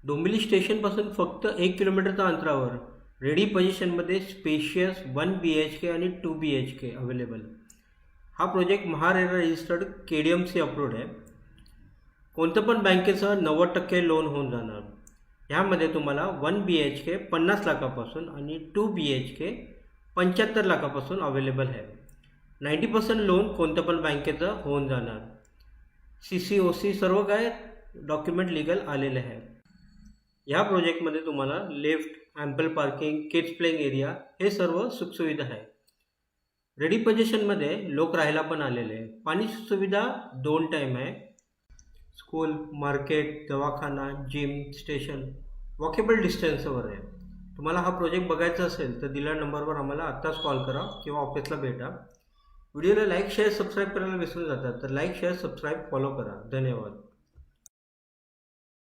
डोंबिवली स्टेशनपासून फक्त 1 किलोमीटरच्या अंतरावर रेडी पोझिशनमध्ये स्पेशियस 1 BHK आणि 2 BHK अवेलेबल. हा project MahaRERA registered KDMC approved आहे. कोणतं पण बँकेचं 90% लोन होऊन जाणार. ह्यामध्ये तुम्हाला 1 BHK 50 लाखापासून आणि 2 BHK 75 लाखापासून अवेलेबल आहे. 90% लोन कोणतं पण बँकेचं होऊन जाणार. CC/OC सर्व काय डॉक्युमेंट लिगल आलेले आहे. ह्या प्रोजेक्टमध्ये तुम्हाला lift, ample parking, kids playing area हे सर्व सुखसुविधा आहे. रेडी पोझिशनमध्ये लोक राहायला पण आलेले आहे. पाणी सुविधा 2 टाईम आहे. स्कूल, मार्केट, दवाखाना, जिम, स्टेशन वॉकेबल डिस्टन्सवर आहे. तुम्हाला हा प्रोजेक्ट बघायचा असेल तर दिलेल्या नंबरवर आम्हाला आत्ताच कॉल करा किंवा ऑफिसला भेटा. व्हिडिओला लाईक, शेअर, सबस्क्राईब करायला विसरू जातात तर लाईक, शेअर, सबस्क्राईब, फॉलो करा. धन्यवाद.